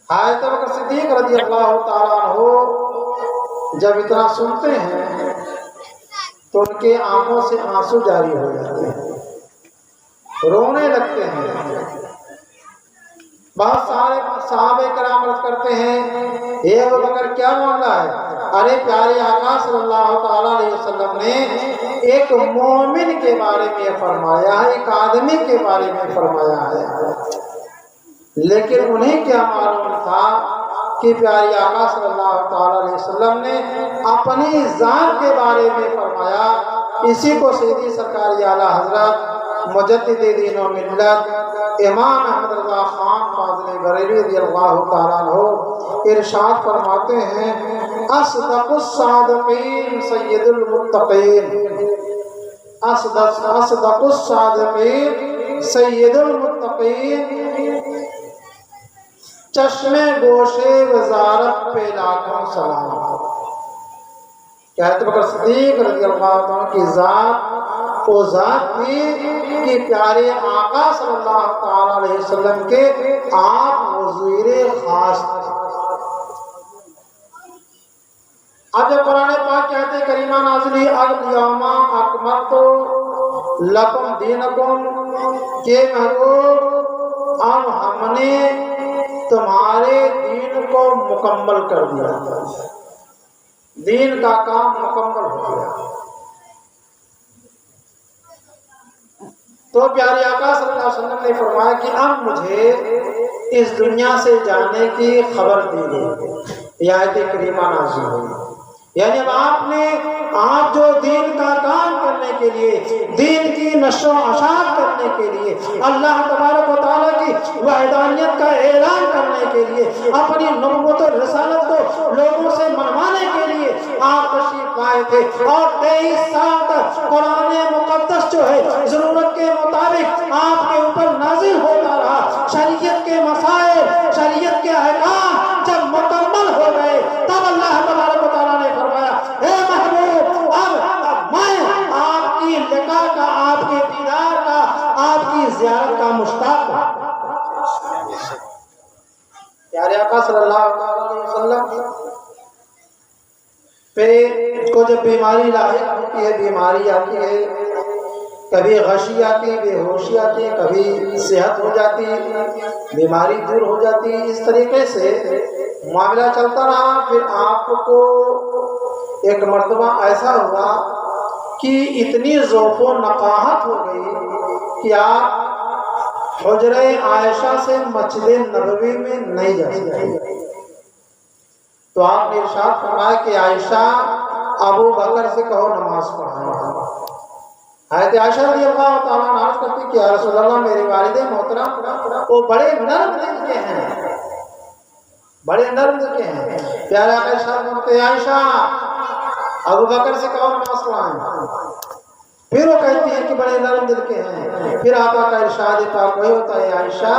حضرت ابوبکر صدیق رضی اللہ تعالیٰ عنہ جب اتنا سنتے ہیں تو ان کے آنکھوں سے آنسو جاری ہو جاتے ہیں، رونے لگتے ہیں۔ بہت سارے صحابہ کرام عرض کرتے ہیں اے ابوبکر کیا معاملہ ہے؟ ارے پیارے آقا صلی اللہ تعالیٰ علیہ وسلم نے ایک مومن کے بارے میں فرمایا ہے، ایک آدمی کے بارے میں فرمایا ہے، لیکن انہیں کیا معلوم تھا کہ پیارے آقا صلی اللہ تعالیٰ علیہ وسلم نے اپنی ذات کے بارے میں فرمایا۔ اسی کو سیدی سرکار اعلیٰ حضرت مجدد دین و ملت امام احمد رضا خان فاضل بریلوی رضی اللہ تعالیٰ عنہ ارشاد فرماتے ہیں اصدق الصادقین سید المتقین، اصدق الصادقین سید المتقین، چشمے گوشے وزارت پہ لاکھوں سلام۔ حضرت ابوبکر صدیق رضی اللہ عنہ کی ذات وہ ذات تھی کہ پیارے آقا صلی اللہ تعالیٰ علیہ وسلم کے آپ وزیر خاص تھے۔ اب جب قرآن پاک کہتے کریمہ نازلی الیوم اکملت لکم دینکم کہ محبوب اب ہم نے تمہارے دین کو مکمل کر دیا، دین کا کام مکمل ہو گیا۔ تو پیارے آقا صلی اللہ علیہ وسلم نے فرمایا کہ اب مجھے اس دنیا سے جانے کی خبر دی گئی، یہ آیت کریمہ نازل ہوئی۔ یعنی اب آپ جو دین کا کام کرنے کے لیے، دین کی نشر و اشاعت کرنے کے لیے، اللہ تبارک و تعالیٰ کی وحدانیت کا اعلان کرنے کے لیے، اپنی نبوت و رسالت کو لوگوں سے منوانے کے لیے آپ تشریف لائے تھے، اور 23 سال تک قرآن مقدس جو ہے ضرورت کے مطابق آپ کے اوپر نازل ہوتا رہا۔ شریعت کے مسائل، شریعت کے احکام جب مکمل ہو گئے تب اللہ تبارک و تعالیٰ نے فرمایا اے محبوب اب میں آپ کی لقاء کا، آپ کے دیدار کا، آپ کی زیارت کا مشتاق ہوں۔ پیارے آقا صلی اللہ علیہ وسلم پہ کو جب بیماری لاحق ہوتی ہے، بیماری آتی ہے، کبھی غشی آتی، بے ہوشی آتی، کبھی صحت ہو جاتی، بیماری دور ہو جاتی، اس طریقے سے معاملہ چلتا رہا۔ پھر آپ کو ایک مرتبہ ایسا ہوا کہ اتنی ذوق و نقاہت ہو گئی کہ آپ حجرہ عائشہ سے مسجد نبوی میں نہیں جا سکتے۔ تو آپ نے ارشاد فرمایا کہ عائشہ ابو بکر سے کہو نماز پڑھائیں۔ حضرت عائشہ رضی اللہ تعالیٰ عنہ عرض کرتی کہ یا رسول اللہ میرے والد محترم وہ بڑے نرم دل کے ہیں، بڑے نرم دل کے ہیں۔ پیارے آقا ارشاد فرماتے عائشہ ابو بکر سے کہو نماز پڑھائیں۔ پھر وہ کہتی ہیں کہ بڑے نرم دل کے ہیں۔ پھر آقا کا ارشاد پاک وہی ہوتا ہے عائشہ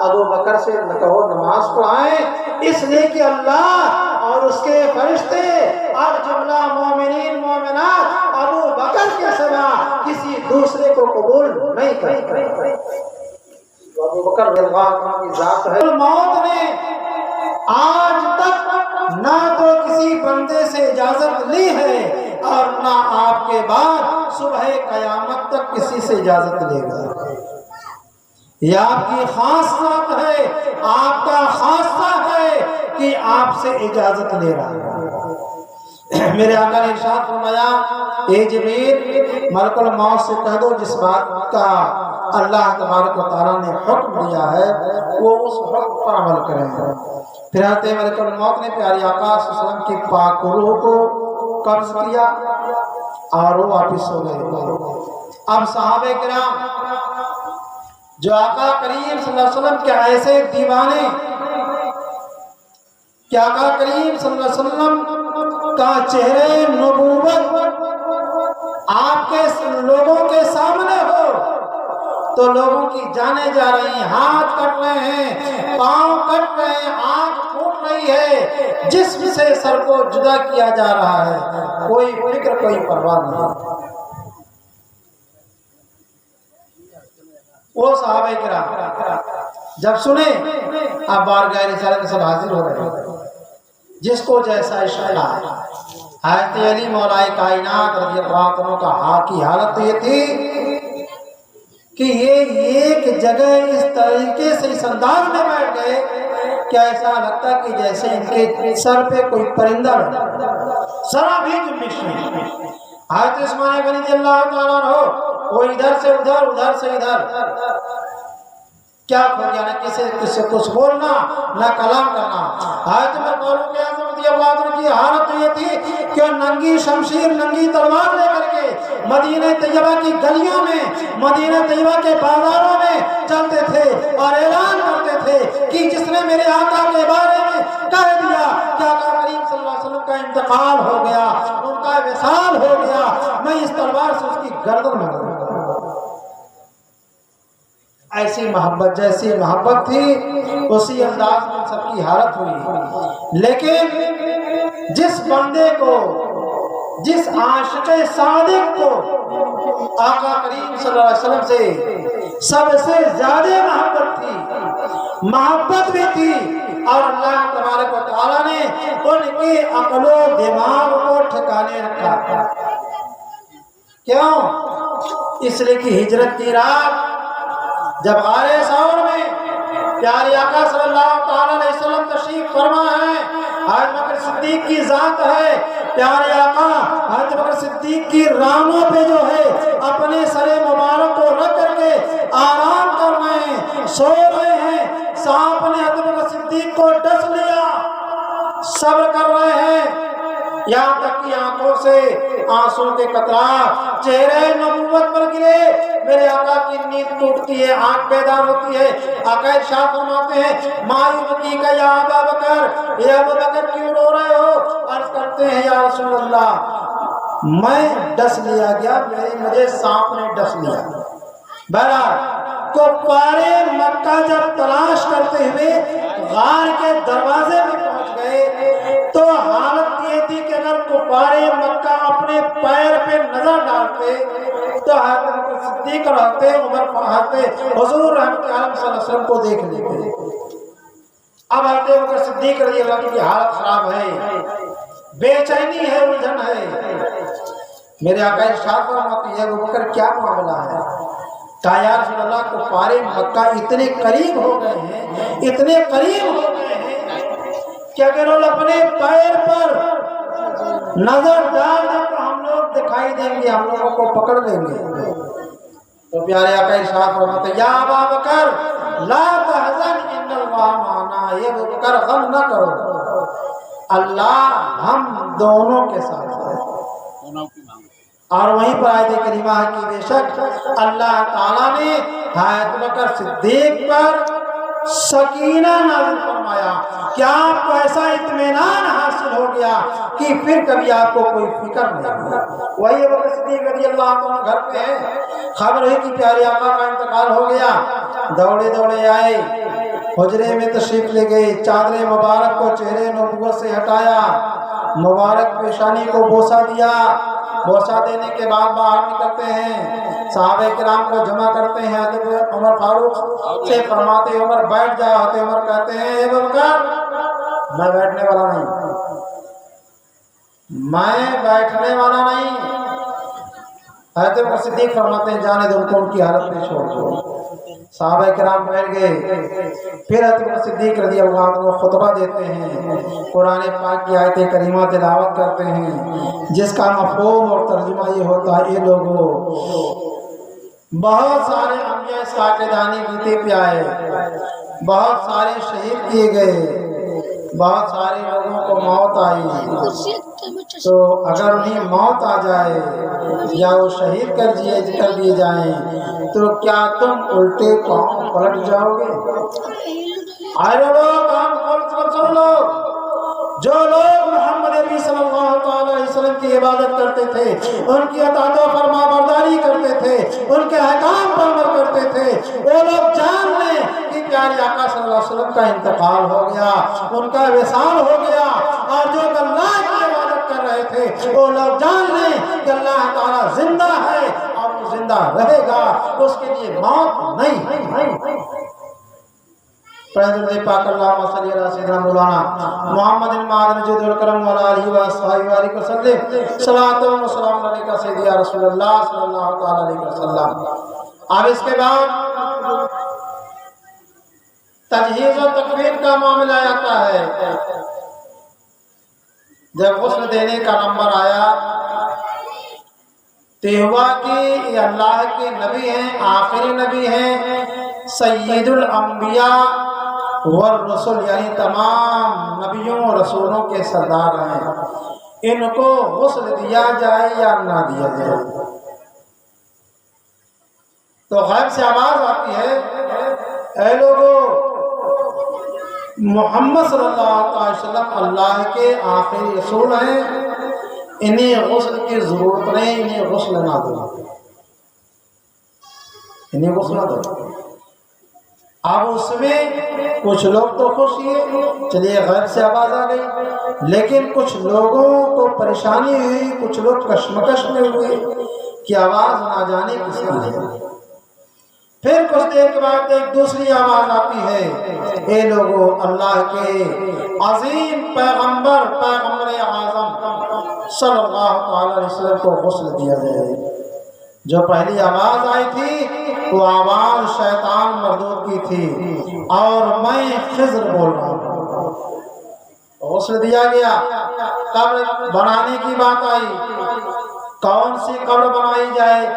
ابو بکر سے کہو نماز پڑھائیں، اس لیے کہ اللہ اور اس کے فرشتے اور جملہ مومنین مومنات ابو بکر کے سوا کسی دوسرے کو قبول نہیں کرتے۔ ابو بکر رضی اللہ عنہ کی ذات ہے۔ موت نے آج تک نہ تو کسی بندے سے اجازت لی ہے اور نہ آپ کے بعد صبح قیامت تک کسی سے اجازت لے گا۔ یہ آپ کی خاص بات ہے، آپ کا خاصہ ہے کہ آپ سے اجازت لے رہا ہے۔ میرے آقا نے ارشاد فرمایا اے جبریل ملک الموت سے کہہ دو جس بات کا اللہ تبارک و تعالیٰ نے حکم دیا ہے وہ اس حکم پر عمل کریں۔ پھر حضرت ملک الموت نے پیارے آقا صلی اللہ علیہ وسلم کی پاک روح کو قبض کیا اور وہ واپس ہو گئے۔ اب صحابہ کرام جو آقا کریم صلی اللہ علیہ وسلم کے ایسے دیوانے کہ آقا کریم صلی اللہ علیہ وسلم کا چہرے نبوت آپ کے لوگوں کے سامنے ہو تو لوگوں کی جانیں جا رہی ہیں، ہاتھ کٹ رہے ہیں، پاؤں کٹ رہے ہیں، آنکھ پھوٹ رہی ہے، جسم سے سر کو جدا کیا جا رہا ہے، کوئی فکر کوئی پرواہ نہیں۔ وہ صحابہ کرام جب سنے اب بارگاہ رسالت سب حاضر ہو رہے ہیں، جس کو جیسا عشق ہے۔ حضرت علی مولا کائنات رضی اللہ عنہ کی حالت تو یہ تھی کہ یہ ایک جگہ اس طریقے سے اس انداز میں بیٹھ گئے کہ ایسا لگتا کہ جیسے ان کے سر پہ کوئی پرندہ بیٹھا، ذرا بھی جنبش نہیں۔ حضرت عثمان غنی رضی اللہ تعالیٰ عنہ وہ ادھر سے ادھر، ادھر سے ادھر، کیا کھو گیا، نہ کسی سے کچھ بولنا نہ کلام کرنا۔ حضرت عمر فاروق اعظم رضی اللہ عنہ کی حالت یہ تھی کہ ننگی شمشیر ننگی تلوار لے کر کے مدینہ طیبہ کی گلیوں میں، مدینہ طیبہ کے بازاروں میں چلتے تھے اور اعلان کرتے تھے کہ جس نے میرے آقا کے بارے میں کہہ دیا کہ آقا کریم صلی اللہ علیہ وسلم کا انتقال ہو گیا، ان کا وصال ہو گیا، میں اس تلوار سے اس کی گردن مار دوں گا۔ ایسی محبت، جیسی محبت تھی اسی انداز میں سب کی حالت ہوئی۔ لیکن جس بندے کو، جس عاشق صادق کو آقا کریم صلی اللہ علیہ وسلم سے سب سے زیادہ محبت تھی، محبت بھی تھی، اور اللہ تبارک و تعالیٰ نے ان کے عقل و دماغ کو ٹھکانے رکھا۔ کیوں؟ اس لیے کہ ہجرت کی رات جب غار ثور میں پیارے آقا صلی اللہ تعالیٰ علیہ وسلم تشریف فرما ہے، حضرت بکر صدیق کی ذات ہے، پیارے آقا حضرت بکر صدیق کی رانوں پہ جو ہے اپنے سر مبارک کو رکھ کر کے آرام کر رہے ہیں، سو رہے ہیں، سانپ نے حضرت بکر صدیق کو ڈس لیا، صبر کر رہے ہیں، یہاں تک کہ آنکھوں سے آنسوں کے قطرات چہرے نبوت پر گرے۔ میرے آقا کی نیند ٹوٹتی ہے، آنکھ بیدار ہوتی ہے، آقا ارشاد فرماتے ہیں ما یبکیک یا ابا بکر، اے ابو بکر کیوں رو رہے ہو؟ عرض کرتے ہیں یا رسول اللہ میں ڈس لیا گیا، مجھے سانپ نے ڈس لیا۔ بہرحال کفار مکہ جب تلاش کرتے ہوئے غار کے دروازے میں پہنچ گئے تو حالت یہ تھی کہ اگر کفار مکہ اپنے پیر پہ نظر ڈالتے تو حضرت صدیق رہتے، عمر پڑھاتے، حضور رحمت عالم صلی اللہ علیہ وسلم کو دیکھ لیتے۔ اب حضرت بکر صدیق رضی اللہ عنہ کی حالت خراب ہے، بے چینی ہے، الجھن ہے۔ میرے آقا ارشاد فرماتے ہیں ابو بکر کیا معاملہ ہے؟ کہا یا رسول اللہ کفار مکہ اتنے قریب ہو گئے ہیں، اتنے قریب ہو گئے ہیں کہ اگر وہ اپنے پیر پر نظر ڈال دیں تو ہم لوگ دکھائی دیں گے، ہم لوگوں کو پکڑ لیں گے۔ تو پیارے آقا ارشاد فرماتے یا ابا بکر لا تحزن ان اللہ معنا، یہ ابو بکر غم نہ کرو، اللہ ہم دونوں کے ساتھ ہے۔ اور وہیں پر آیت کریمہ ہے کہ بے شک اللہ تعالیٰ نے حضرت بکر صدیق پر سکینہ نازل فرمایا کہ آپ کو ایسا اطمینان حاصل ہو گیا کہ پھر کبھی آپ کو کوئی فکر نہیں۔ وہی بکر صدیق رضی اللہ عنہ گھر پہ ہیں، خبر ہے کہ پیارے آقا کا انتقال ہو گیا، دوڑے دوڑے آئے، حجرے میں تشریف لے گئے، چادر مبارک کو چہرے نبوت سے ہٹایا، مبارک پیشانی کو بوسہ دیا، بوسہ دینے کے بعد باہر نکلتے ہیں، صحابہ کرام کو جمع کرتے ہیں، حضرت عمر فاروق سے فرماتے ہیں عمر بیٹھ جا، حضرت عمر کہتے ہیں اے ابو بکر میں بیٹھنے والا نہیں، میں بیٹھنے والا نہیں۔ حضرت بکر صدیق فرماتے ہیں جانے دو ان کو ان کی حالت میں چھوڑ دو۔ صحابہ کرام بیٹھ گئے، پھر حضرت بکر صدیق رضی اللہ عنہ خطبہ دیتے ہیں، قرآن پاک کی آیت کریمہ تلاوت کرتے ہیں جس کا مفہوم اور ترجمہ یہ ہوتا ہے یہ لوگوں بہت سارے انبیاء ساقدانی بیتے پہ آئے، بہت سارے شہید کیے گئے، بہت سارے لوگوں کو موت آئی، تو اگر انہیں موت آ جائے یا وہ شہید کر دیے جائیں تو کیا تم الٹے پاؤں پلٹ جاؤ گے؟ آئے لوگ سن لو، جو لوگ محمد نبی صلی اللہ علیہ وسلم کی عبادت کرتے تھے، ان کی اطاعت و فرما برداری کرتے تھے، ان کے احکام پر عمل کرتے تھے، وہ لوگ جان لیں کہ پیارے آقا صلی اللہ علیہ وسلم کا انتقال ہو گیا، ان کا وصال ہو گیا، اور جو اللہ کی عبادت کر رہے تھے وہ لوگ جان لیں کہ اللہ تعالیٰ زندہ ہے اور وہ زندہ رہے گا، اس کے لیے موت نہیں۔ درود پاک اللہم صلی علی سیدنا مولانا محمد المعدن جود الکرم وعلی آلہ وصحبہ وسلم صلاۃ و سلام علیکہ سیدی یا رسول اللہ صلی اللہ تعالی علیہ وسلم۔ اب اس کے بعد تجہیز و تکفین کا معاملہ آتا ہے۔ جب غسل دینے کا نمبر آیا تو ہوا کہ یہ اللہ کے نبی ہیں، آخری نبی ہیں، سید الانبیاء والرسل، یعنی تمام نبیوں اور رسولوں کے سردار ہیں، ان کو غسل دیا جائے یا نہ دیا جائے؟ تو غیب سے آواز آتی ہے، اے لوگو، محمد صلی اللہ علیہ وسلم اللہ کے آخری رسول ہیں، انہیں غسل کی ضرورت نہیں، انہیں غسل نہ دو، انہیں غسل نہ دو۔ اب اس میں کچھ لوگ تو خوش ہوئے، چلیے غیب سے آواز آ گئی، لیکن کچھ لوگوں کو پریشانی ہوئی، کچھ لوگ کشمکش میں ہوئے کہ آواز نہ جانے کس کی ہے۔ پھر کچھ دیر کے بعد ایک دوسری آواز آتی ہے، اے لوگو، اللہ کے عظیم پیغمبر اعظم صلی اللہ تعالی علیہ وسلم کو غسل دیا جائے۔ جو پہلی آواز آئی تھی وہ آواز شیطان مردود کی تھی، اور میں خضر بول رہا ہوں۔ غسل دیا گیا، قبر بنانے کی بات آئی، کون سی قبر بنائی جائے؟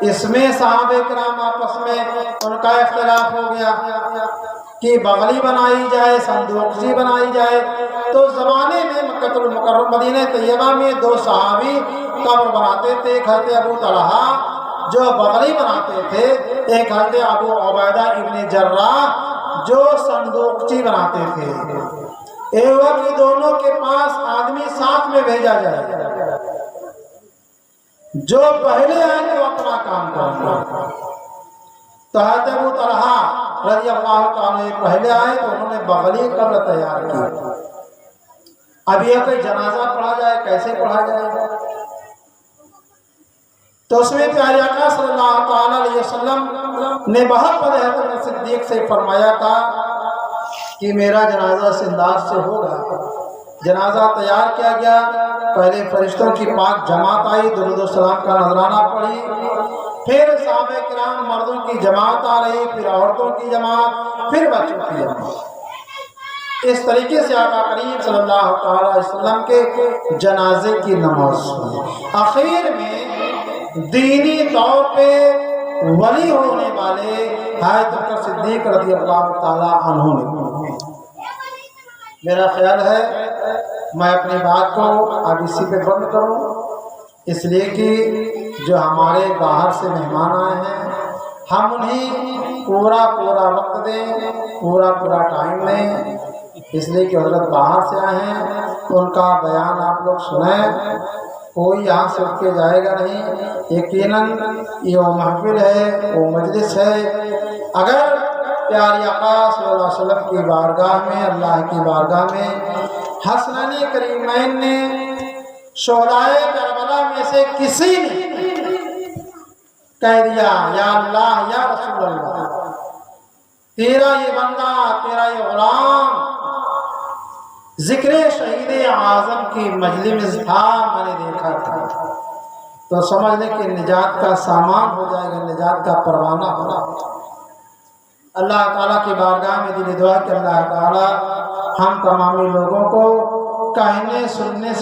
اس میں صحابہ کرام آپس میں ان کا اختلاف ہو گیا کہ بغلی بنائی جائے، صندوقچی بنائی جائے۔ تو زمانے میں مکہ المکرمہ مدینہ طیبہ میں دو صحابی قبر بناتے تھے، ایک حضرت ابو طلحہ جو بغلی بناتے تھے، ایک حضرت ابو عبیدہ ابن جراح جو صندوقچی بناتے تھے۔ ایک وقت دونوں کے پاس آدمی ساتھ میں بھیجا جائے، جو پہلے آئے وہ اپنا کام کریں۔ تو حضرت ابو طلحہ رضی اللہ تعالیٰ پہلے آئے تو انہوں نے بغلی قبر تیار کی۔ اب یہ کوئی جنازہ پڑھا جائے، کیسے پڑھا جائے؟ تو اس میں پیارے آقا صلی اللہ تعالیٰ علیہ وسلم نے بہت بڑے حضرت صدیق سے فرمایا تھا کہ میرا جنازہ اس انداز سے ہوگا۔ جنازہ تیار کیا گیا، پہلے فرشتوں کی پاک جماعت آئی، درود و سلام کا نذرانہ پڑھی، پھر صحابہ کرام مردوں کی جماعت آ رہی، پھر عورتوں کی جماعت، پھر بچوں کی جماعت۔ اس طریقے سے آقا کریم صلی اللہ تعالی علیہ وسلم کے جنازے کی نماز ہوئی۔ آخر میں دینی طور پہ ولی ہونے والے حضرت بکر صدیق رضی اللہ تعالی عنہ نے، میرا خیال ہے میں اپنی بات کو اب اسی پہ بند کروں، اس لیے کہ جو ہمارے باہر سے مہمان آئے ہیں ہم انہیں پورا وقت دیں، پورا ٹائم دیں، اس لیے کہ حضرت باہر سے آئے ہیں، ان کا بیان آپ لوگ سنیں، کوئی یہاں سے اٹھ کے جائے گا نہیں۔ یقیناً یہ وہ محفل ہے، وہ مجلس ہے، اگر پیارے آقا صلی اللہ علیہ وسلم کی بارگاہ میں، اللہ کی بارگاہ میں حسنین کریمین نے شہدائے کربلا میں سے کسی نے کہہ دیا یا اللہ یا رسول اللہ، تیرا یہ بندہ، تیرا یہ غلام ذکر شہید اعظم کی مجلس تھا، میں نے دیکھا تھا، تو سمجھ لیں کہ نجات کا سامان ہو جائے گا، نجات کا پروانہ ہوگا۔ اللہ تعالیٰ کی بارگاہ میں دل دعا کہ اللہ تعالیٰ ہم تمامی لوگوں کو کہنے سننے سے